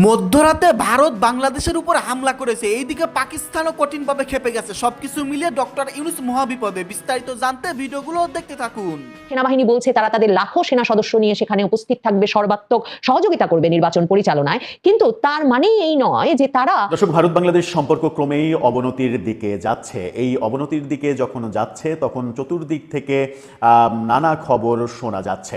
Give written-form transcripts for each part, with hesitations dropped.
মধ্যরাতে ভারত বাংলাদেশের উপর হামলা করেছে, এইদিকে পাকিস্তানও কঠিনভাবে খেপে গেছে। সবকিছু মিলিয়ে ডক্টর ইউনূস মহাবিপদে। বিস্তারিত জানতে ভিডিওগুলো দেখতে থাকুন। সেনাবাহিনী বলছে তারা তাদের লাখো সেনা সদস্য নিয়ে সেখানে উপস্থিত থাকবে, সর্বাত্মক সহযোগিতা করবে নির্বাচন পরিচালনায়, কিন্তু তার মানেই এই নয় যে তারা। দর্শক, ভারত বাংলাদেশ সম্পর্ক ক্রমেই অবনতির দিকে যাচ্ছে। এই অবনতির দিকে যখন যাচ্ছে তখন চতুর্দিক থেকে নানা খবর শোনা যাচ্ছে।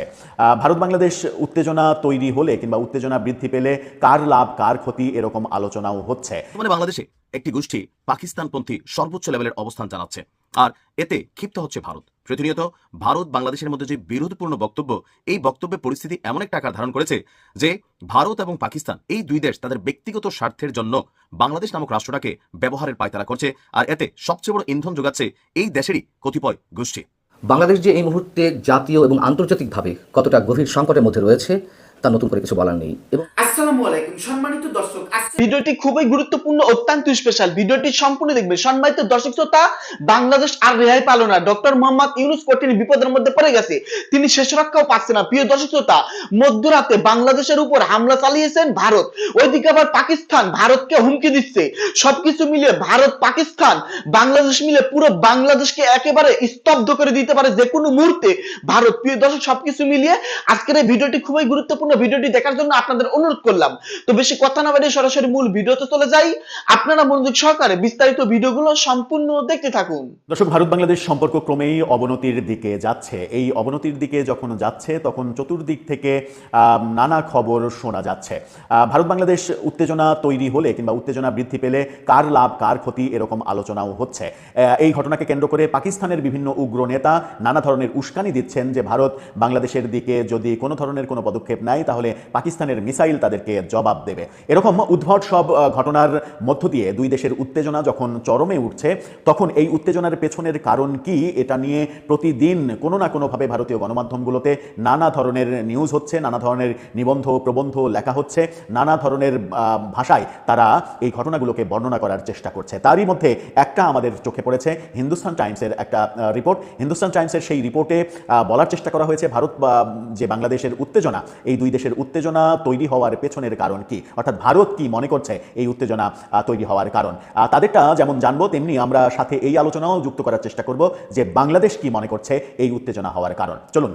ভারত বাংলাদেশ উত্তেজনা তৈরি হলে কিংবা উত্তেজনা বৃদ্ধি পেলে কার লাভ কার ক্ষতি এরকম আলোচনাও হচ্ছে। বাংলাদেশে একটি গোষ্ঠী পাকিস্তানপন্থী সর্বোচ্চ লেভেলের অবস্থান জানাচ্ছে, আর এতে ক্ষিপ্ত হচ্ছে ভারত। প্রতিনিয়ত ভারত বাংলাদেশের মধ্যে যে বিরোধপূর্ণ বক্তব্য, এই বক্তব্যের পরিস্থিতি এমন একটা আকার ধারণ করেছে যে ভারত এবং পাকিস্তান এই দুই দেশ তাদের ব্যক্তিগত স্বার্থের জন্য বাংলাদেশ নামক রাষ্ট্রটাকে ব্যবহারের পায়তারা করছে, আর এতে সবচেয়ে বড় ইন্ধন যোগাচ্ছে এই দেশেরই কতিপয় গোষ্ঠী। বাংলাদেশ যে এই মুহূর্তে জাতীয় এবং আন্তর্জাতিকভাবে কতটা গভীর সংকটের মধ্যে রয়েছে তা নতুন করে কিছু বলার নেই। এবং আসসালামু আলাইকুম সম্মানিত দর্শক, ভিডিওটি খুবই গুরুত্বপূর্ণ, অত্যন্ত স্পেশাল। ভিডিওটি সম্পূর্ণ দেখবে। সম্মানিত দর্শক শ্রোতা, বাংলাদেশ আর রেহাই পালো না। ডক্টর মোহাম্মদ ইউনূস কঠিন বিপদের মধ্যে পড়ে গেছে, তিনি শেষ রক্ষাও পাচ্ছে না। প্রিয় দর্শক শ্রোতা, মধ্যরাতে বাংলাদেশের উপর হামলা চালিয়েছেন ভারত, ওইদিকে আবার পাকিস্তান ভারতকে হুমকি দিচ্ছে। সবকিছু মিলিয়ে ভারত পাকিস্তান বাংলাদেশ মিলে পুরো বাংলাদেশকে একেবারে স্তব্ধ করে দিতে পারে যে কোনো মুহূর্তে ভারত। প্রিয় দর্শক, সবকিছু মিলিয়ে আজকের এই ভিডিওটি খুবই গুরুত্বপূর্ণ। ভিডিওটি দেখার জন্য আপনাদের অনুরোধ করলাম। তো বেশি কথা না বাড়িয়ে সরাসরি মূল ভিডিওতে চলে যাই। আপনারা মনোযোগ সহকারে বিস্তারিত ভিডিওগুলো সম্পূর্ণ দেখতে থাকুন। দর্শক, ভারত বাংলাদেশ সম্পর্ক ক্রমেই অবনতির দিকে যাচ্ছে। এই অবনতির দিকে যখন যাচ্ছে তখন চতুর্দিক থেকে নানা খবর শোনা যাচ্ছে। ভারত বাংলাদেশ উত্তেজনা তৈরি হলে কিংবা উত্তেজনা বৃদ্ধি পেলে কার লাভ কার ক্ষতি এরকম আলোচনাও হচ্ছে। এই ঘটনাকে কেন্দ্র করে পাকিস্তানের বিভিন্ন উগ্র নেতা নানা ধরনের উস্কানি দিচ্ছেন যে ভারত বাংলাদেশের দিকে যদি কোনো ধরনের কোনো পদক্ষেপ নেয় তাহলে পাকিস্তানের মিসাইল তাদেরকে জবাব দেবে। এরকম উদ্ভট সব ঘটনার মধ্য দিয়ে দুই দেশের উত্তেজনা যখন চরমে উঠছে তখন এই উত্তেজনার পেছনের কারণ কি, এটা নিয়ে প্রতিদিন কোনো না কোনোভাবে ভারতীয় গণমাধ্যমগুলোতে নানা ধরনের নিউজ হচ্ছে, নানা ধরনের নিবন্ধ প্রবন্ধ লেখা হচ্ছে, নানা ধরনের ভাষায় তারা এই ঘটনাগুলোকে বর্ণনা করার চেষ্টা করছে। তারই মধ্যে একটা আমাদের চোখে পড়েছে হিন্দুস্তান টাইমসের একটা রিপোর্ট। হিন্দুস্তান টাইমসের সেই রিপোর্টে বলার চেষ্টা করা হয়েছে ভারত যে বাংলাদেশের উত্তেজনা, এই দুই দেশের উত্তেজনা তৈরি হওয়ার পেছনের কারণ কি, অর্থাৎ ভারত কি মনে করছে এই উত্তেজনা তৈরি হওয়ার কারণ। তাদেরটা যেমন জানবো তেমনি আমরা সাথে এই আলোচনাও যুক্ত করার চেষ্টা করব যে বাংলাদেশ কি মনে করছে এই উত্তেজনা হওয়ার কারণ। চলুন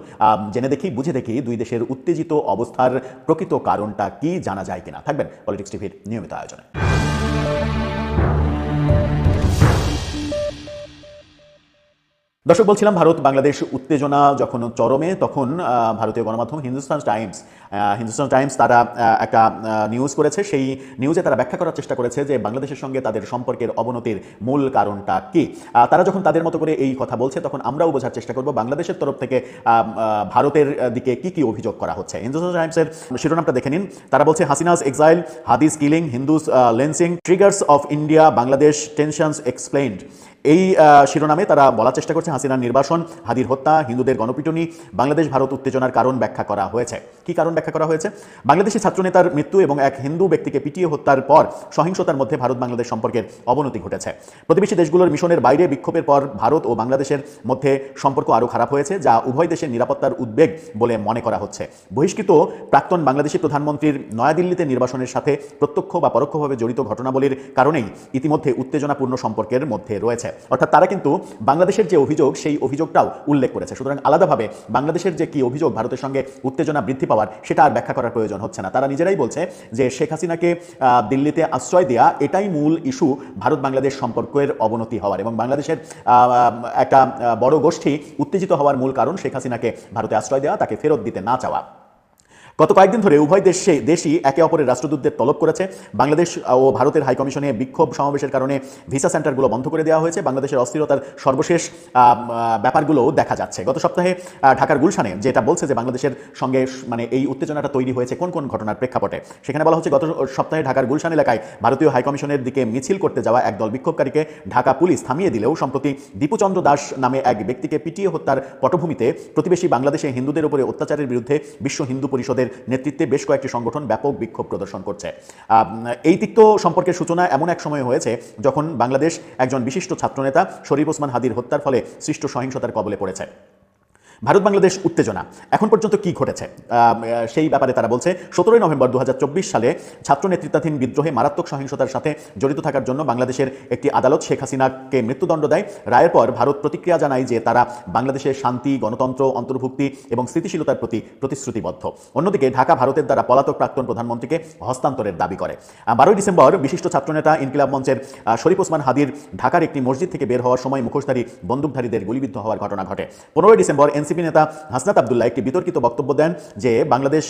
জেনে দেখি, বুঝে দেখি দুই দেশের উত্তেজিত অবস্থার প্রকৃত কারণটা কি, জানা যায় কিনা। থাকবেন পলিটিক্স টিভির নিয়মিত আয়োজনে। দর্শক, বলছিলাম ভারত বাংলাদেশ উত্তেজনা যখন চরমে তখন ভারতীয় গণমাধ্যম হিন্দুস্তান টাইমস তারা একটা নিউজ করেছে। সেই নিউজে তারা ব্যাখ্যা করার চেষ্টা করেছে যে বাংলাদেশের সঙ্গে তাদের সম্পর্কের অবনতির মূল কারণটা কি। তারা যখন তাদের মতো করে এই কথা বলছে তখন আমরাও বোঝার চেষ্টা করব বাংলাদেশের তরফ থেকে ভারতের দিকে কি কি অভিযোগ করা হচ্ছে। হিন্দুস্তান টাইমসের শিরোনামটা দেখে নিন। তারা বলছে হাসিনাস এক্সাইল, হাদিস killing, Hindus lensing, triggers of India Bangladesh tensions explained. এই শিরোনামে তারা বলার চেষ্টা করছে হাসিনার নির্বাসন, হাদির হত্যা, হিন্দুদের গণপিটুনি, বাংলাদেশ ভারত উত্তেজনার কারণ ব্যাখ্যা করা হয়েছে। কি কারণ ব্যাখ্যা করা হয়েছে? বাংলাদেশি ছাত্রনেতার মৃত্যু এবং এক হিন্দু ব্যক্তিকে পিটিয়ে হত্যার পর সহিংসতার মধ্যে ভারত বাংলাদেশ সম্পর্কের অবনতি ঘটেছে। প্রতিবেশী দেশগুলোর মিশনের বাইরে বিক্ষোভের পর ভারত ও বাংলাদেশের মধ্যে সম্পর্ক আরও খারাপ হয়েছে, যা উভয় দেশের নিরাপত্তার উদ্বেগ বলে মনে করা হচ্ছে। বহিষ্কৃত প্রাক্তন বাংলাদেশি প্রধানমন্ত্রীর নয়াদিল্লিতে নির্বাসনের সাথে প্রত্যক্ষ বা পরোক্ষভাবে জড়িত ঘটনাবলীর কারণেই ইতিমধ্যে উত্তেজনাপূর্ণ সম্পর্কের মধ্যে রয়েছে। অর্থাৎ তারা কিন্তু বাংলাদেশের যে অভিযোগ সেই অভিযোগটাও উল্লেখ করেছে। সুতরাং আলাদাভাবে বাংলাদেশের যে কি অভিযোগ ভারতের সঙ্গে উত্তেজনা বৃদ্ধি পাওয়ার, সেটা আর ব্যাখ্যা করার প্রয়োজন হচ্ছে না। তারা নিজেরাই বলছে যে শেখ হাসিনাকে দিল্লিতে আশ্রয় দেওয়া এটাই মূল ইস্যু ভারত বাংলাদেশ সম্পর্কের অবনতি হওয়ার, এবং বাংলাদেশের একটা বড় গোষ্ঠী উত্তেজিত হওয়ার মূল কারণ শেখ হাসিনাকে ভারতে আশ্রয় দেওয়া, তাকে ফেরত দিতে না চাওয়া। গত কয়েকদিন ধরে উভয় দেশই একে অপরের রাষ্ট্রদূতদের তলব করেছে। বাংলাদেশ ও ভারতের হাইকমিশনে বিক্ষোভ সমাবেশের কারণে ভিসা সেন্টারগুলো বন্ধ করে দেওয়া হয়েছে। বাংলাদেশের অস্থিরতার সর্বশেষ ব্যাপারগুলো দেখা যাচ্ছে। গত সপ্তাহে ঢাকার গুলশানে যেটা বলছে যে বাংলাদেশের সঙ্গে মানে এই উত্তেজনাটা তৈরি হয়েছে কোন কোন ঘটনার প্রেক্ষাপটে, সেখানে বলা হচ্ছে গত সপ্তাহে ঢাকার গুলশান এলাকায় ভারতীয় হাইকমিশনের দিকে মিছিল করতে যাওয়া একদল বিক্ষোভকারীকে ঢাকা পুলিশ থামিয়ে দিলেও সম্প্রতি দীপুচন্দ্র দাস নামে এক ব্যক্তিকে পিটিয়ে হত্যার পটভূমিতে প্রতিবেশী বাংলাদেশে হিন্দুদের উপরে অত্যাচারের বিরুদ্ধে বিশ্ব হিন্দু পরিষদের নেতৃত্বে বেশ কয়েকটি সংগঠন ব্যাপক বিক্ষোভ প্রদর্শন করছে। এই তিক্ত সম্পর্কের সূচনা এমন এক সময় হয়েছে যখন বাংলাদেশ একজন বিশিষ্ট ছাত্রনেতা শরীফ ওসমান হাদির হত্যার ফলে সৃষ্ট সহিংসতার কবলে পড়েছে। ভারত বাংলাদেশ উত্তেজনা এখন পর্যন্ত কি ঘটেছে সেই ব্যাপারে তারা বলছে 17 নভেম্বর 2024 সালে ছাত্র নেতৃত্বাধীন বিদ্রোহে মারাত্মক সহিংসতার সাথে জড়িত থাকার জন্য বাংলাদেশের একটি আদালত শেখ হাসিনাকে মৃত্যুদণ্ড দেয়। রায়ের পর ভারত প্রতিক্রিয়া জানায় যে তারা বাংলাদেশের শান্তি, গণতন্ত্র, অন্তর্ভুক্তি এবং স্থিতিশীলতার প্রতি প্রতিশ্রুতিবদ্ধ। অন্যদিকে ঢাকা ভারতের দ্বারা পলাতক প্রাক্তন প্রধানমন্ত্রীকে হস্তান্তরের দাবি করে। 12 ডিসেম্বর বিশিষ্ট ছাত্রনেতা ইনকিলাব মঞ্চের শরীফ ওসমান হাদির ঢাকার একটি মসজিদ থেকে বের হওয়ার সময় মুখোশধারী বন্দুকধারীদের গুলিবিদ্ধ হওয়ার ঘটনা ঘটে। 15 ডিসেম্বর এনসিপি নেতা হাসনাত আব্দুল্লাহ একটি বিতর্কিত বক্তব্য দেন যে বাংলাদেশ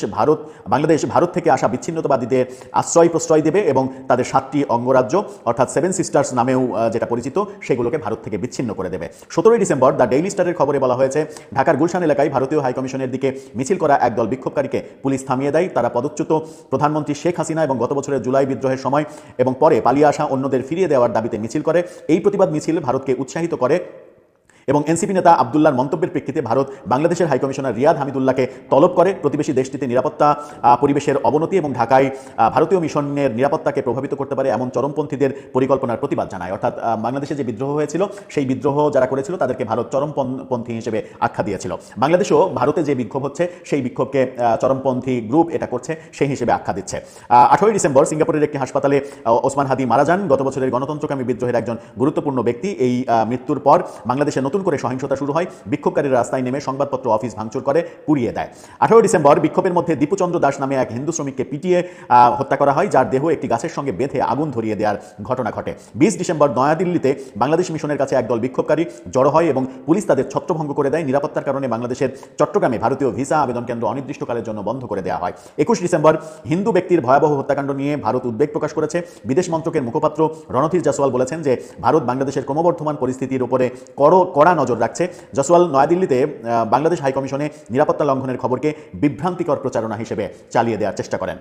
ভারত থেকে আসা বিচ্ছিন্নতাবাদীদের আশ্রয় প্রশ্রয় দেবে এবং তাদের 7টি অঙ্গরাজ্য অর্থাৎ 7 সিস্টার্স নামেও যেটা পরিচিত সেগুলোকে ভারত থেকে বিচ্ছিন্ন করে দেবে। 17 ডিসেম্বর দ্য ডেইলি স্টারের খবরে বলা হয়েছে ঢাকার গুলশান এলাকায় ভারতীয় হাইকমিশনের দিকে মিছিল করা একদল বিক্ষোভকারীকে পুলিশ থামিয়ে দেয়। তারা পদচ্যুত প্রধানমন্ত্রী শেখ হাসিনা এবং গত বছরের জুলাই বিদ্রোহের সময় এবং পরে পালিয়ে আসা অন্যদের ফিরিয়ে দেওয়ার দাবিতে মিছিল করে। এই প্রতিবাদ মিছিল ভারতকে উৎসাহিত করে এবং এনসিপি নেতা আব্দুল্লাহর মন্তব্যের প্রেক্ষিতে ভারত বাংলাদেশের হাইকমিশনার রিয়াদ হামিদুল্লাহকে তলব করে প্রতিবেশী দেশটিতে নিরাপত্তা পরিবেশের অবনতি এবং ঢাকায় ভারতীয় মিশনের নিরাপত্তাকে প্রভাবিত করতে পারে এমন চরমপন্থীদের পরিকল্পনার প্রতিবাদ জানায়। অর্থাৎ বাংলাদেশে যে বিদ্রোহ হয়েছিল সেই বিদ্রোহ যারা করেছিল তাদেরকে ভারত চরমপন্থী হিসেবে আখ্যা দিয়েছিল। বাংলাদেশও ভারতে যে বিক্ষোভ হচ্ছে সেই বিক্ষোভকে চরমপন্থী গ্রুপ এটা করছে সেই হিসেবে আখ্যা দিচ্ছে। 18 ডিসেম্বর সিঙ্গাপুরের একটি হাসপাতালে ওসমান হাদি মারা যান। গত বছরের গণতন্ত্রকামী বিদ্রোহের একজন গুরুত্বপূর্ণ ব্যক্তি। এই মৃত্যুর পর বাংলাদেশে নতুন করে সহিংসতা শুরু হয়। বিক্ষোভকারীরা রাস্তায় নেমে সংবাদপত্র অফিস ভাঙচুর করে পুড়িয়ে দেয়। 18 ডিসেম্বর বিক্ষোভের মধ্যে দীপুচন্দ্র দাস নামে এক হিন্দু শ্রমিককে পিটিয়ে হত্যা করা হয়, যার দেহ একটি গাছের সঙ্গে বেঁধে আগুন ধরিয়ে দেওয়ার ঘটনা ঘটে। 20 ডিসেম্বর নয়াদিল্লিতে বাংলাদেশ মিশনের কাছে একদল বিক্ষোভকারী জড়ো হয় এবং পুলিশ তাদের ছত্রভঙ্গ করে দেয়। নিরাপত্তার কারণে বাংলাদেশের চট্টগ্রামে ভারতীয় ভিসা আবেদন কেন্দ্র অনির্দিষ্টকালের জন্য বন্ধ করে দেওয়া হয়। 21 ডিসেম্বর হিন্দু ব্যক্তির ভয়াবহ হত্যাকাণ্ড নিয়ে ভারত উদ্বেগ প্রকাশ করেছে। বিদেশ মন্ত্রকের মুখপাত্র রণধীর জাসওয়াল বলেছেন যে ভারত বাংলাদেশের ক্রমবর্ধমান পরিস্থিতির উপরে কড়া নজর রাখছে। জাসওয়াল নয়াদিল্লিতে বাংলাদেশ হাইকমিশনে নিরাপত্তা লঙ্ঘনের খবরকে বিভ্রান্তিকর প্রচারণা হিসেবে চালিয়ে দেওয়ার চেষ্টা করেন।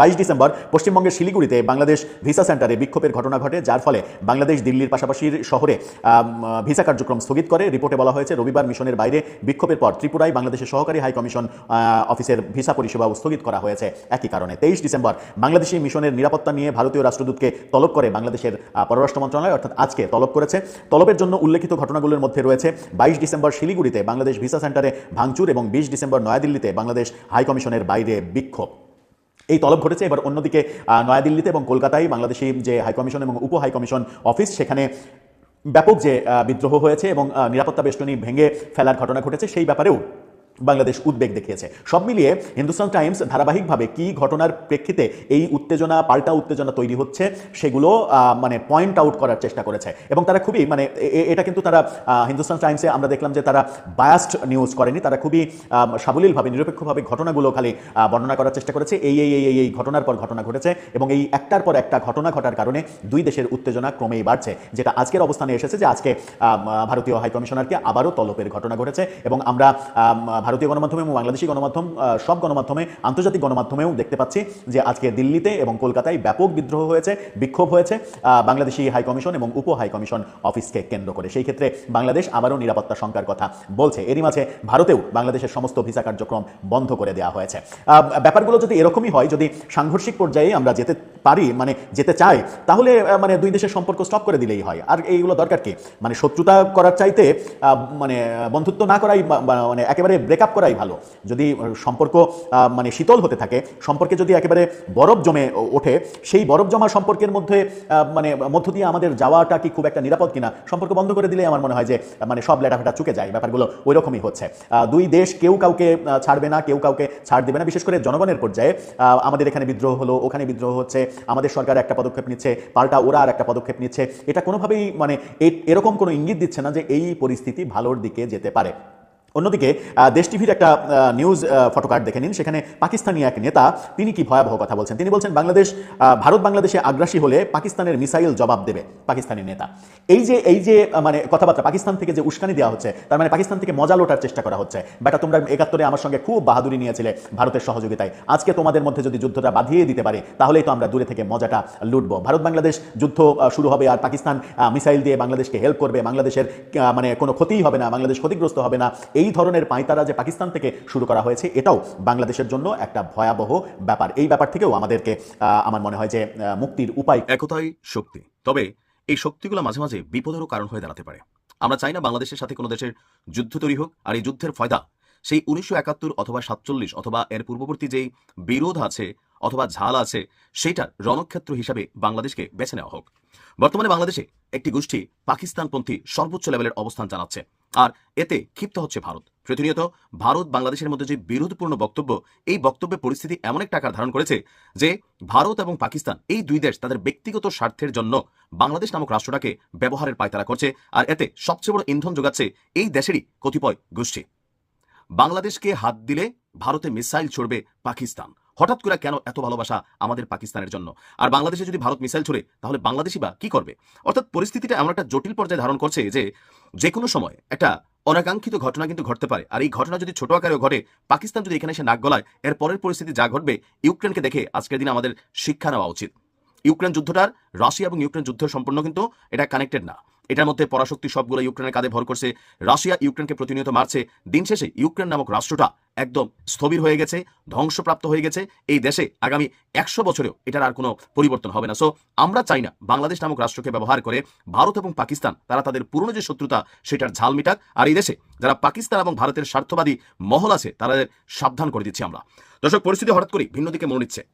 22 ডিসেম্বর পশ্চিমবঙ্গের শিলিগুড়িতে বাংলাদেশ ভিসা সেন্টারে বিক্ষোভের ঘটনা ঘটে, যার ফলে বাংলাদেশ দিল্লির পাশাপাশি শহরে ভিসা কার্যক্রম স্থগিত করে। রিপোর্টে বলা হয়েছে রবিবার মিশনের বাইরে বিক্ষোভের পর ত্রিপুরায় বাংলাদেশের সহকারী হাইকমিশন অফিসের ভিসা পরিষেবাও স্থগিত করা হয়েছে একই কারণে। 23 ডিসেম্বর বাংলাদেশি মিশনের নিরাপত্তা নিয়ে ভারতীয় রাষ্ট্রদূতকে তলব করে বাংলাদেশের পররাষ্ট্র মন্ত্রণালয়, অর্থাৎ আজকে তলব করেছে। তলবের জন্য উল্লেখিত ঘটনাগুলোর মধ্যে রয়েছে 22 ডিসেম্বর শিলিগুড়িতে বাংলাদেশ ভিসা সেন্টারে ভাঙচুর এবং 20 ডিসেম্বর নয়াদিল্লিতে বাংলাদেশ হাইকমিশনের বাইরে বিক্ষোভ। এই তলব ঘটেছে। এবার অন্যদিকে নয়াদিল্লিতে এবং কলকাতায় বাংলাদেশি যে হাইকমিশন এবং উপ হাইকমিশন অফিস সেখানে ব্যাপক যে বিদ্রোহ হয়েছে এবং নিরাপত্তা বেষ্টনী ভেঙে ফেলার ঘটনা ঘটেছে সেই ব্যাপারেও বাংলাদেশ উদ্বেগ দেখিয়েছে। সব মিলিয়ে হিন্দুস্তান টাইমস ধারাবাহিকভাবে কি ঘটনার প্রেক্ষিতে এই উত্তেজনা, পাল্টা উত্তেজনা তৈরি হচ্ছে সেগুলো মানে পয়েন্ট আউট করার চেষ্টা করেছে এবং তারা খুবই মানে এটা কিন্তু তারা হিন্দুস্তান টাইমসে আমরা দেখলাম যে তারা বায়াসড নিউজ করেনি, তারা খুবই সাবলীলভাবে নিরপেক্ষভাবে ঘটনাগুলো খালি বর্ণনা করার চেষ্টা করেছে। এই ঘটনার পর ঘটনা ঘটেছে এবং এই একটার পর একটা ঘটনা ঘটার কারণে দুই দেশের উত্তেজনা ক্রমেই বাড়ছে, যেটা আজকের অবস্থানে এসেছে যে আজকে ভারতীয় হাইকমিশনারকে আবারও তলবের ঘটনা ঘটেছে এবং আমরা ভারতীয় গণমাধ্যমে এবং বাংলাদেশি গণমাধ্যম সব গণমাধ্যমে আন্তর্জাতিক গণমাধ্যমেও দেখতে পাচ্ছি যে আজকে দিল্লিতে এবং কলকাতায় ব্যাপক বিদ্রোহ হয়েছে, বিক্ষোভ হয়েছে বাংলাদেশি হাইকমিশন এবং উপ হাইকমিশন অফিসকে কেন্দ্র করে। সেই ক্ষেত্রে বাংলাদেশ আবারও নিরাপত্তা শঙ্কার কথা বলছে। এরই মাঝে ভারতেও বাংলাদেশের সমস্ত ভিসা কার্যক্রম বন্ধ করে দেওয়া হয়েছে। ব্যাপারগুলো যদি এরকমই হয়, যদি সাংঘর্ষিক পর্যায়ে আমরা যেতে পারি, মানে যেতে চাই, তাহলে মানে দুই দেশের সম্পর্ক স্টপ করে দিলেই হয়। আর এইগুলো দরকার কি? মানে শত্রুতা করার চাইতে মানে বন্ধুত্ব না করাই, মানে একেবারে ব্রেকআপ করাই ভালো। যদি সম্পর্ক মানে শীতল হতে থাকে, সম্পর্কে যদি একেবারে বরফ জমে ওঠে, সেই বরফ জমা সম্পর্কের মধ্যে মানে মধ্য দিয়ে আমাদের যাওয়াটা কি খুব একটা নিরাপদ কিনা? সম্পর্ক বন্ধ করে দিলে আমার মনে হয় যে মানে সব লেটাফেটা চুকে যায়। ব্যাপারগুলো ওই রকমই হচ্ছে। দুই দেশ কেউ কাউকে ছাড়বে না, কেউ কাউকে ছাড় দেবে না। বিশেষ করে জনগণের পর্যায়ে আমাদের এখানে বিদ্রোহ হলো, ওখানে বিদ্রোহ হচ্ছে, আমাদের সরকার একটা পদক্ষেপ নিচ্ছে, পাল্টা ওরা আর একটা পদক্ষেপ নিচ্ছে। এটা কোনোভাবেই মানে এরকম কোনো ইঙ্গিত দিচ্ছে না যে এই পরিস্থিতি ভালোর দিকে যেতে পারে। অন্যদিকে দেশ টিভির একটা নিউজ ফটোকার্ড দেখে নিন। সেখানে পাকিস্তানি এক নেতা তিনি কি ভয়াবহ কথা বলছেন। তিনি বলছেন ভারত বাংলাদেশে আগ্রাসী হলে পাকিস্তানের মিসাইল জবাব দেবে। পাকিস্তানি নেতা এই যে মানে কথাবার্তা, পাকিস্তান থেকে যে উস্কানি দেওয়া হচ্ছে, তার মানে পাকিস্তান থেকে মজা লোটার চেষ্টা করা হচ্ছে। বেটা তোমরা 71-এ আমার সঙ্গে খুব বাহাদুরি নিয়েছিলে ভারতের সহযোগিতায়, আজকে তোমাদের মধ্যে যদি যুদ্ধটা বাঁধিয়ে দিতে পারে তাহলেই তো আমরা দূরে থেকে মজাটা লুটবো। ভারত বাংলাদেশ যুদ্ধ শুরু হবে আর পাকিস্তান মিসাইল দিয়ে বাংলাদেশকে হেল্প করবে, বাংলাদেশের মানে কোনো ক্ষতিই হবে না, বাংলাদেশ ক্ষতিগ্রস্ত হবে না। এই ধরনের পাঁয়তারা যে পাকিস্তান থেকে শুরু করা হয়েছে, এটাও বাংলাদেশের জন্য একটা ভয়াবহ ব্যাপার। এই ব্যাপার থেকেও আমাদেরকে আমার মনে হয় যে মুক্তির উপায়। একতাই শক্তি, তবে এই শক্তিগুলো মাঝে মাঝে বিপদেরও কারণ হয়ে দাঁড়াতে পারে। আমরা চাই না বাংলাদেশের সাথে কোনো দেশের যুদ্ধ তৈরি হোক, আর এই যুদ্ধের ফয়দা সেই 1971 অথবা 47 অথবা এর পূর্ববর্তী যেই বিরোধ আছে অথবা ঝাল আছে সেটার রণক্ষেত্র হিসাবে বাংলাদেশকে বেছে নেওয়া হোক। বর্তমানে বাংলাদেশে একটি গোষ্ঠী পাকিস্তানপন্থী সর্বোচ্চ লেভেলের অবস্থান জানাচ্ছে, আর এতে ক্ষিপ্ত হচ্ছে ভারত। প্রতিনিয়ত ভারত বাংলাদেশের মধ্যে যে বিরোধপূর্ণ বক্তব্য, এই বক্তব্যের পরিস্থিতি এমন একটা আকার ধারণ করেছে যে ভারত এবং পাকিস্তান এই দুই দেশ তাদের ব্যক্তিগত স্বার্থের জন্য বাংলাদেশ নামক রাষ্ট্রটাকে ব্যবহারের পায়তারা করছে, আর এতে সবচেয়ে বড় ইন্ধন যোগাচ্ছে এই দেশেরই কতিপয় গোষ্ঠী। বাংলাদেশকে হাত দিলে ভারতে মিসাইল ছড়বে পাকিস্তান। হঠাৎ করে কেন এত ভালোবাসা আমাদের পাকিস্তানের জন্য? আর বাংলাদেশে যদি ভারত মিসাইল ছড়ে তাহলে বাংলাদেশি বা কি করবে? অর্থাৎ পরিস্থিতিটা এমন একটা জটিল পর্যায়ে ধারণ করছে যে কোনো সময় একটা অনাকাঙ্ক্ষিত ঘটনা কিন্তু ঘটতে পারে। আর এই ঘটনা যদি ছোট আকারেও ঘটে, পাকিস্তান যদি এখানে এসে নাক গলায়, এর পরের পরিস্থিতি যা ঘটবে ইউক্রেনকে দেখে আজকের দিনে আমাদের শিক্ষা নেওয়া উচিত। ইউক্রেন যুদ্ধটার রাশিয়া এবং ইউক্রেন যুদ্ধ সম্পূর্ণ কিন্তু এটা কানেক্টেড না। এটার মধ্যে পরাশক্তি সবগুলো ইউক্রেনের কাঁধে ভর করছে। রাশিয়া ইউক্রেনকে প্রতিনিয়ত মারছে। দিন শেষে ইউক্রেন নামক রাষ্ট্রটা একদম স্থবির হয়ে গেছে, ধ্বংসপ্রাপ্ত হয়ে গেছে। এই দেশে আগামী 100 বছরেও এটার আর কোনো পরিবর্তন হবে না। সো আমরা চাই না বাংলাদেশ নামক রাষ্ট্রকে ব্যবহার করে ভারত এবং পাকিস্তান তারা তাদের পুরনো যে শত্রুতা সেটার ঝাল মিটাক। আর এই দেশে যারা পাকিস্তান এবং ভারতের স্বার্থবাদী মহল আছে তাদের সাবধান করে দিচ্ছি আমরা। দর্শক, পরিস্থিতি হঠাৎ করে ভিন্ন দিকে মনে নিচ্ছে।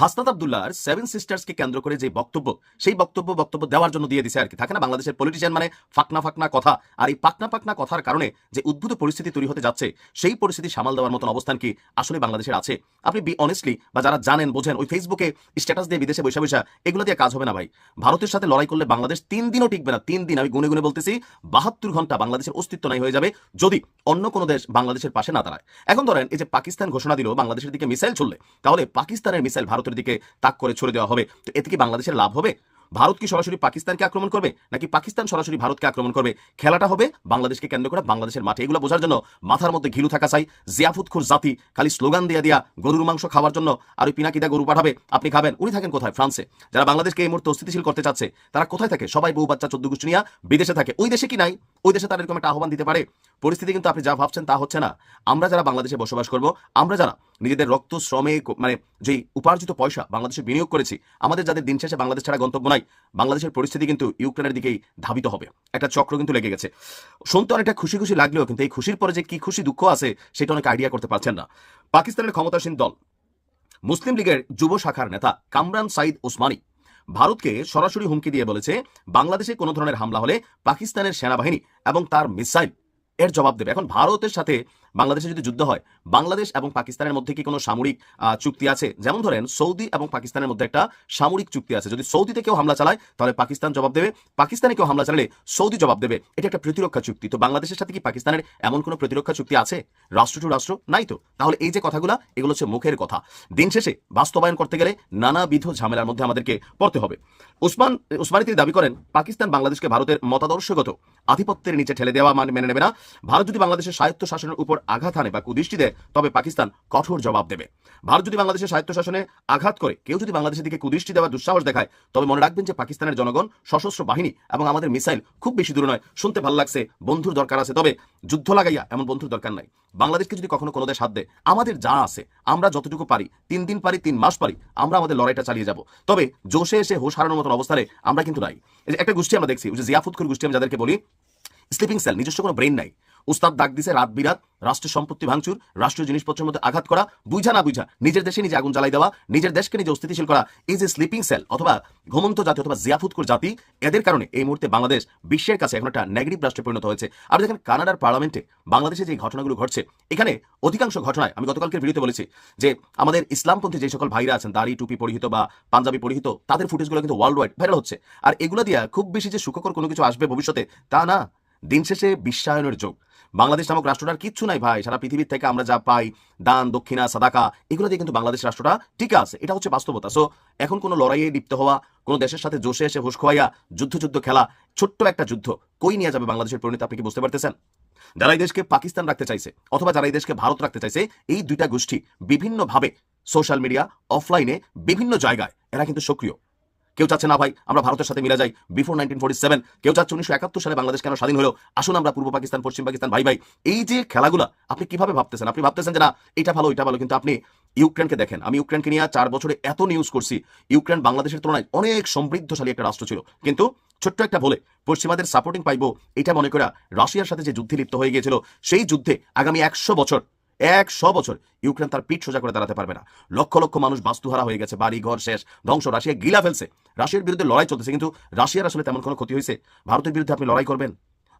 হাসনাত আব্দুল্লাহর 7 সিস্টার্সকে কেন্দ্র করে যে বক্তব্য, সেই বক্তব্য দেওয়ার জন্য দিয়ে দিছে আর কি। থাকে না বাংলাদেশের পলিটিশিয়ান মানে ফাকনা কথা, আর এই ফাকনা কথার কারণে যে উদ্ভূত পরিস্থিতি তৈরি হতে যাচ্ছে, সেই পরিস্থিতি সামাল দেওয়ার মতন অবস্থান কি আসলে বাংলাদেশের আছে? আপনি বি অনেস্টলি, বা যারা জানেন বোঝেন, ওই ফেসবুকে স্ট্যাটাস দিয়ে বিদেশে বৈশা এগুলো দিয়ে কাজ হবে না ভাই। ভারতের সাথে লড়াই করলে বাংলাদেশ 3 দিনও টিকবে না। 3 দিন, আমি গুনে বলতেছি, 72 ঘন্টা বাংলাদেশের অস্তিত্ব নাই হয়ে যাবে যদি অন্য কোনো দেশ বাংলাদেশের পাশে না দাঁড়ায়। এখন ধরেন এই যে পাকিস্তান ঘোষণা দিল বাংলাদেশের দিকে মিসাইল ছুড়লে, তাহলে পাকিস্তানের মিসাইল ভারতের দিকে তাক করে ছড়ে দেওয়া হবে। তো এতে কি বাংলাদেশের লাভ হবে? ভারত কি সরাসরি পাকিস্তানকে আক্রমণ করবে, নাকি পাকিস্তান সরাসরি ভারতকে আক্রমণ করবে? খেলাটা হবে বাংলাদেশকে কেন্দ্র করে বাংলাদেশের মাঠে। এগুলো বোঝার জন্য মাথার মধ্যে ঘিলু থাকা চাই। জিয়াফুতখোর জাতি খালি স্লোগান দিয়া গরুর মাংস খাওয়ার জন্য আর ওই পিনাকিদা গরু পাঠাবে, আপনি খাবেন। উনি থাকেন কোথায়? ফ্রান্সে। যারা বাংলাদেশকে এই মুহূর্তে অস্থিতিশীল করতে চাচ্ছে তারা কোথায় থাকে? সবাই বউ বাচ্চা 14 গোষ্ঠী নিয়ে বিদেশে থাকে। ওই দেশে কি নাই? ওই দেশে তার এরকম একটা আহ্বান দিতে পারে? পরিস্থিতি কিন্তু আপনি যা ভাবছেন তা হচ্ছে না। আমরা যারা বাংলাদেশে বসবাস করব, আমরা যারা নিজেদের রক্ত শ্রমে মানে যেই উপার্জিত পয়সা বাংলাদেশে বিনিয়োগ করেছি, আমাদের যাদের দিন শেষে বাংলাদেশ ছাড়া গন্তব্য নাই, বাংলাদেশের পরিস্থিতি কিন্তু ইউক্রেনের দিকেই ধাবিত হবে। একটা চক্র কিন্তু লেগে গেছে। শুনতে অনেকটা খুশি লাগলেও কিন্তু এই খুশির পরে যে কি খুশি দুঃখ আছে সেটা অনেক আইডিয়া করতে পারছেন না। পাকিস্তানের ক্ষমতাসীন দল মুসলিম লীগের যুব শাখার নেতা কামরান সাইদ ওসমানী ভারতকে সরাসরি হুমকি দিয়ে বলেছে, বাংলাদেশে কোনো ধরনের হামলা হলে পাকিস্তানের সেনাবাহিনী এবং তার মিসাইল এর জবাব দেবে। এখন ভারতের সাথে বাংলাদেশে যদি যুদ্ধ হয়, বাংলাদেশ এবং পাকিস্তানের মধ্যে কি কোনো সামরিক চুক্তি আছে? যেমন ধরেন সৌদি এবং পাকিস্তানের মধ্যে একটা সামরিক চুক্তি আছে। যদি সৌদিতে কেউ হামলা চালায় তাহলে পাকিস্তান জবাব দেবে, পাকিস্তানে কেউ হামলা চালালে সৌদি জবাব দেবে। এটা একটা প্রতিরক্ষা চুক্তি। তো বাংলাদেশের সাথে কি পাকিস্তানের এমন কোনো প্রতিরক্ষা চুক্তি আছে? রাষ্ট্র টু রাষ্ট্র নাই তো। তাহলে এই যে কথাগুলো, এগুলো হচ্ছে মুখের কথা। দিন শেষে বাস্তবায়ন করতে গেলে নানাবিধ ঝামেলার মধ্যে আমাদেরকে পড়তে হবে। ওসমানী তিনি দাবি করেন, পাকিস্তান বাংলাদেশকে ভারতের মতাদর্শগত আধিপত্যের নিচে ঠেলে দেওয়া মেনে নেবে না। ভারত যদি বাংলাদেশের স্বায়ত্ত শাসনের উপর আঘাত আনে বা কুদৃষ্টি দেয়, তবে পাকিস্তান কঠোর জবাব দেবে। ভারত যদি বাংলাদেশের স্বায়ত্ত শাসনে আঘাত করে, কেউ যদি বাংলাদেশের দিকে কুদৃষ্টি দেওয়ার দুঃসাহস দেখায়, তবে মনে রাখবেন যে পাকিস্তানের জনগণ, সশস্ত্র বাহিনী এবং আমাদের মিসাইল খুব বেশি দূর নয়। শুনতে ভালো লাগছে, বন্ধুর দরকার আছে, তবে যুদ্ধ লাগাইয়া এমন বন্ধুর দরকার নাই। বাংলাদেশকে যদি কখনো কোনো দেশ হাত দেয়, আমাদের যা আছে, আমরা যতটুকু পারি, 3 দিন পারি, 3 মাস পারি, আমরা আমাদের লড়াইটা চালিয়ে যাব। তবে জোশে এসে হোশ হারানোর মতন অবস্থায় আমরা কিন্তু নাই। একটা গোষ্ঠী আমরা দেখছি, যে জিয়াফুতখোর গোষ্ঠী, আমি যাদেরকে বলি স্লিপিং সেল, নিজস্ব কোনো ব্রেন নাই। উস্তাদ ডাক দিছে রাত বিরাত, রাষ্ট্রের সম্পত্তি ভাঙচুর, রাষ্ট্রীয় জিনিসপত্রের মধ্যে আঘাত করা, বুঝা না বুঝা নিজের দেশে নিজে আগুন জ্বালাই দেওয়া, নিজের দেশকে নিজে অস্থিতিশীল করা। এই যে স্লিপিং সেল অথবা ঘুমন্ত জাতি অথবা জিয়াফুতখোর জাতি, এদের কারণে এই মুহূর্তে বাংলাদেশ বিশ্বের কাছে এখন একটা নেগেটিভ রাষ্ট্রে পরিণত হয়েছে। আর দেখেন কানাডার পার্লামেন্টে বাংলাদেশে যে ঘটনাগুলো ঘটছে, এখানে অধিকাংশ ঘটনায়, আমি গতকালকের ভিডিওতে বলেছি যে আমাদের ইসলামপন্থী যে সকল ভাইরা আছেন, দাড়ি টুপি পরিহিত বা পাঞ্জাবি পরিহিত, তাদের ফুটেজগুলো কিন্তু ওয়ার্ল্ড ওয়াইড ভাইরাল হচ্ছে। আর এগুলো দিয়ে খুব বেশি যে সুখকর কোনো কিছু আসবে ভবিষ্যতে, তা না। দিন শেষে বিশ্বায়নের যোগ। বাংলাদেশ নামক রাষ্ট্রটার কিচ্ছু নাই ভাই। সারা পৃথিবীর থেকে আমরা যা পাই, দান দক্ষিণা সাদাকা, এগুলো দিয়ে কিন্তু বাংলাদেশ রাষ্ট্রটা টিকে আছে। এটা হচ্ছে বাস্তবতা। সো এখন কোনো লড়াইয়ে লিপ্ত হওয়া, কোনো দেশের সাথে জোশে এসে হুশ খোয়াইয়া যুদ্ধ খেলা, ছোট্ট একটা যুদ্ধ কই নিয়ে যাবে বাংলাদেশের পরিণতি, আপনি কি বুঝতে পারতেছেন? যারা এই দেশকে পাকিস্তান রাখতে চাইছে অথবা যারা এই দেশকে ভারত রাখতে চাইছে, এই দুইটা গোষ্ঠী বিভিন্নভাবে সোশ্যাল মিডিয়া, অফলাইনে, বিভিন্ন জায়গায় এরা কিন্তু সক্রিয়। কেউ চাচ্ছে না ভাই আমরা ভারতের সাথে মিলে যাই বিফোর 1947, কেউ চাচ্ছে 1971 সালে বাংলাদেশ কেন স্বাধীন হলো, আসুন আমরা পূর্ব পাকিস্তান পশ্চিম পাকিস্তান ভাই। এই যে খেলাগুলা আপনি কিভাবে ভাবতেছেন? আপনি ভাবতেছেন যে না এটা ভালো এটা ভালো, কিন্তু আপনি ইউক্রেনকে দেখেন। আমি ইউক্রেনকে নিয়ে 4 বছরে এত নিউজ করছি। ইউক্রেন বাংলাদেশের তুলনায় অনেক সমৃদ্ধশালী একটা রাষ্ট্র ছিল, কিন্তু ছোট্ট একটা বলে পশ্চিমাদের সাপোর্টিং পাইবো এটা মনে করা রাশিয়ার সাথে যে যুদ্ধে লিপ্ত হয়ে গিয়েছিল, সেই যুদ্ধে আগামী 100 বছর ইউক্রেন তার পিঠ সোজা করে দাঁড়াতে পারবে না। লক্ষ লক্ষ মানুষ বাস্তুহারা হয়ে গেছে, বাড়ি ঘর শেষ, ধ্বংস, রাশিয়া গিলা ফেলছে। রাশিয়ার বিরুদ্ধে লড়াই চলতেছে, কিন্তু রাশিয়ার আসলে তেমন কোনো ক্ষতি হয়েছে? ভারতের বিরুদ্ধে আপনি লড়াই করবেন,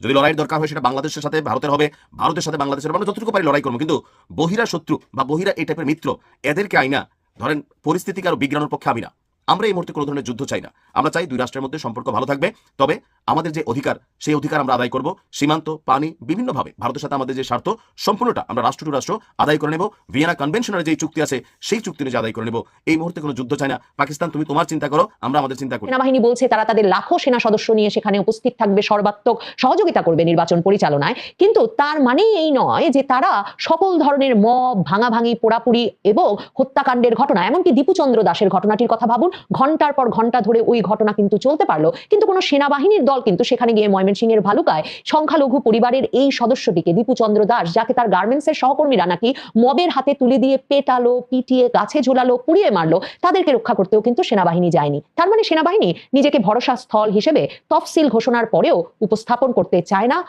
যদি লড়াইয়ের দরকার হয় সেটা বাংলাদেশের সাথে ভারতের হবে, ভারতের সাথে বাংলাদেশের হবে, আমরা যতটুকু পারি লড়াই করবো। কিন্তু বহিরা শত্রু বা বহিরা এই টাইপের মিত্র, এদেরকে আইনা ধরেন পরিস্থিতিকে আরো বিজ্ঞানের পক্ষে আমি না। আমরা এই মুহূর্তে কোনো ধরনের যুদ্ধ চাই না। আমরা চাই দুই রাষ্ট্রের মধ্যে সম্পর্ক ভালো থাকবে, তবে আমাদের যে অধিকার সেই অধিকার আমরা আদায় করব। সীমান্ত, পানি, বিভিন্নভাবে ভারতের সাথে আমাদের যে স্বার্থ সম্পূর্ণটা আমরা রাষ্ট্র টু রাষ্ট্র আদায় করে নেব। ভিয়েনা কনভেনশনের যে চুক্তি আছে সেই চুক্তি অনুযায়ী আদায় করে নেব। এই মুহূর্তে কোনো যুদ্ধ চাই না। পাকিস্তান, তুমি তোমার চিন্তা করো, আমরা আমাদের চিন্তা করি। সেনাবাহিনী বলছে তারা তাদের লাখো সেনা সদস্য নিয়ে সেখানে উপস্থিত থাকবে, সর্বাত্মক সহযোগিতা করবে নির্বাচন পরিচালনায়। কিন্তু তার মানে এই নয় যে তারা সকল ধরনের মব, ভাঙাভাঙি, পোড়াপুরি এবং হত্যাকাণ্ডের ঘটনা, এমনকি দীপুচন্দ্র দাসের ঘটনাটির কথা ভাবুন। ঘন্টার পর ঘন্টা ধরে ওই ঘটনা কিন্তু চলতে পারলো, কিন্তু কোনো সেনাবাহিনীর দল কিন্তু সেখানে গিয়ে ময়মনসিংহের ভালুকায় সংখ্যালঘু পরিবারের এই সদস্যটিকে, দীপুচন্দ্র দাস, যাকে তার গার্মেন্টসের সহকর্মীরা নাকি মবের হাতে তুলে দিয়ে পেটালো, পিটিয়ে গাছে ঝুলালো, পুড়িয়ে মারলো, তাদেরকে রক্ষা করতেও কিন্তু সেনাবাহিনী যায়নি। তার মানে সেনাবাহিনী নিজেকে ভরসা স্থল হিসেবে তফসিল ঘোষণার পরেও উপস্থাপন করতে চায় না।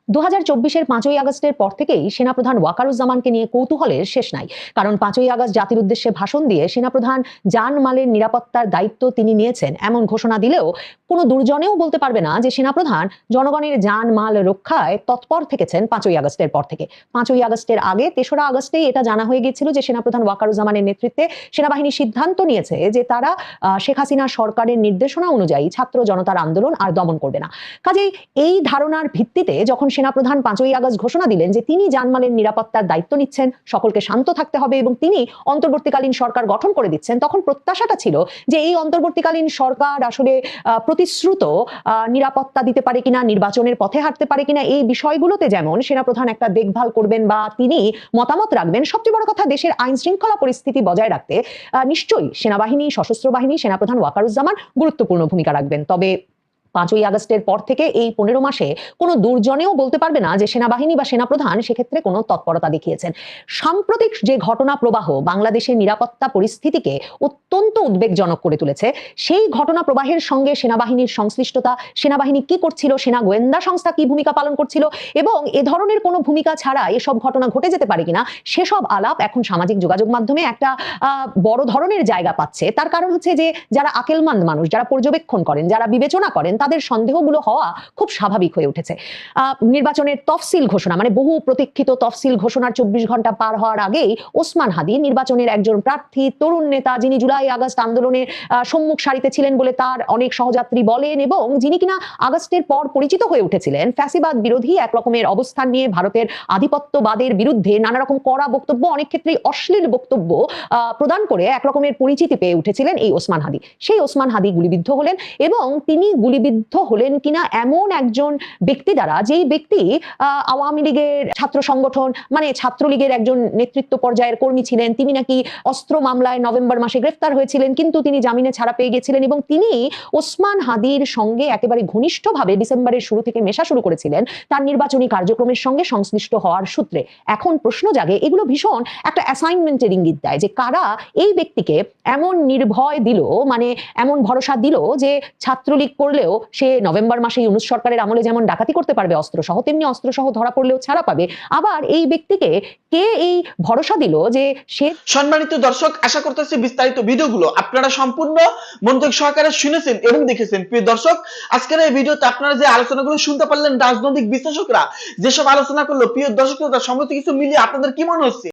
2024-এর 5ই আগস্টের পর থেকেই সেনাপ্রধান ওয়াকারুজ্জামানকে নিয়ে কৌতূহলের শেষ নাই। কারণ 5ই আগস্ট জাতির উদ্দেশ্যে ভাষণ দিয়ে সেনাপ্রধান জানমালের নিরাপত্তার দায়িত্ব তিনি নিয়েছেন এমন ঘোষণা দিলেও কোনো দুর্জনেও বলতে পারবে না যে সেনাপ্রধান জনগণের জানমাল রক্ষায় তৎপর থেকেছেন 5ই আগস্টের পর থেকে। 5ই আগস্টের আগে 3রা আগস্টেই এটা জানা হয়ে গিয়েছিল যে সেনাপ্রধান ওয়াকারুজ্জামানের নেতৃত্বে সেনাবাহিনী সিদ্ধান্ত নিয়েছে যে তারা শেখ হাসিনা সরকারের নির্দেশনা অনুযায়ী ছাত্র জনতার আন্দোলন আর দমন করবে না। কাজেই এই ধারণার ভিত্তিতে যখন সেনাপ্রধান 5ই আগস্ট ঘোষণা দিলেন যে তিনি জানমালের নিরাপত্তার দায়িত্ব নিচ্ছেন, সকলকে শান্ত থাকতে হবে এবং তিনি অন্তর্বর্তীকালীন সরকার গঠন করে দিচ্ছেন, তখন প্রত্যাশাটা ছিল যে এই অন্তর্বর্তীকালীন সরকার আসলে প্রতিশ্রুত নিরাপত্তা দিতে পারে কিনা, নির্বাচনের পথে হাঁটতে পারে কিনা, এই বিষয়গুলোতে যেমন সেনাপ্রধান একটা দেখভাল করবেন বা তিনি মতামত রাখবেন। সবচেয়ে বড় কথা, দেশের আইন শৃঙ্খলা পরিস্থিতি বজায় রাখতে নিশ্চয়ই সেনাবাহিনী, সশস্ত্র বাহিনী, সেনাপ্রধান ওয়াকারুজ্জামান গুরুত্বপূর্ণ ভূমিকা রাখবেন। তবে 5ই আগস্টের পর থেকে এই 15 মাসে কোনো দুর্জনেও বলতে পারবে না যে সেনাবাহিনী বা সেনাপ্রধান সেক্ষেত্রে কোনো তৎপরতা দেখিয়েছেন। সাম্প্রতিক যে ঘটনা প্রবাহ বাংলাদেশের নিরাপত্তা পরিস্থিতিকে অত্যন্ত উদ্বেগজনক করে তুলেছে, সেই ঘটনা প্রবাহের সঙ্গে সেনাবাহিনীর সংশ্লিষ্টতা, সেনাবাহিনী কি করছিল, সেনা গোয়েন্দা সংস্থা কি ভূমিকা পালন করছিল এবং এ ধরনের কোনো ভূমিকা ছাড়া এসব ঘটনা ঘটে যেতে পারে কিনা, সেসব আলাপ এখন সামাজিক যোগাযোগ মাধ্যমে একটা বড় ধরনের জায়গা পাচ্ছে। তার কারণ হচ্ছে যে যারা আকেলমান্দ মানুষ, যারা পর্যবেক্ষণ করেন, যারা বিবেচনা করেন, তাদের সন্দেহগুলো হওয়া খুব স্বাভাবিক হয়ে উঠেছে। নির্বাচনের তফসিল ঘোষণা, মানে বহু প্রতীক্ষিত তফসিল ঘোষণার 24 ঘন্টা পার হওয়ার আগেই ওসমান হাদি, নির্বাচনের একজন প্রার্থী, তরুণ নেতা, যিনি জুলাই আগস্ট আন্দোলনের সম্মুখ সারিতে ছিলেন বলে তার অনেক সহযাত্রী বলেন এবং যিনি কিনা আগস্টের পর পরিচিত হয়ে উঠেছিলেন ফ্যাসিবাদ বিরোধী এক রকমের অবস্থান নিয়ে, ভারতের আধিপত্যবাদের বিরুদ্ধে নানা রকম কড়া বক্তব্য, অনেক ক্ষেত্রেই অশ্লীল বক্তব্য প্রদান করে এক রকমের পরিচিতি পেয়ে উঠেছিলেন এই ওসমান হাদি। সেই ওসমান হাদি গুলিবিদ্ধ হলেন এবং তিনি গুলিবিদ্ধ হলেন কিনা এমন একজন ব্যক্তি দ্বারা, যেই ব্যক্তি আওয়ামী লীগের ছাত্র সংগঠন, মানে ছাত্রলীগের একজন নেতৃত্ব পর্যায়ের কর্মী ছিলেন। তিনি নাকি অস্ত্র মামলায় নভেম্বর মাসে গ্রেফতার হয়েছিলেন, কিন্তু তিনি জামিনে ছাড়া পেয়ে গেছিলেন এবং তিনি ওসমান হাদির সঙ্গে একেবারে ঘনিষ্ঠভাবে ডিসেম্বরের শুরু থেকে মেশা শুরু করেছিলেন তার নির্বাচনী কার্যক্রমের সঙ্গে সংশ্লিষ্ট হওয়ার সূত্রে। এখন প্রশ্ন জাগে, এগুলো ভীষণ একটা অ্যাসাইনমেন্টের ইঙ্গিত দেয় যে কারা এই ব্যক্তিকে এমন নির্ভয় দিল, মানে এমন ভরসা দিল যে ছাত্রলীগ করলেও সে নভেম্বর মাসে ইউনূস সরকারের আমলে যেমন ডাকাতি করতে পারবে অস্ত্রসহ, তেমনি অস্ত্রসহ ধরা পড়লেও ছাড়া পাবে। আবার এই ব্যক্তিকে কে এই ভরসা দিল যে সে। সম্মানিত দর্শক, আশা করতেছি বিস্তারিত ভিডিওগুলো আপনারা সম্পূর্ণ মনোযোগ সহকারে শুনেছেন এবং দেখেছেন। প্রিয় দর্শক, আজকের এই ভিডিওতে আপনারা যে আলোচনাগুলো শুনতে পারলেন, রাজনৈতিক বিশ্লেষকরা যেসব আলোচনা করলো, প্রিয় দর্শক, সমস্ত কিছু মিলিয়ে আপনাদের কি মনে হচ্ছে?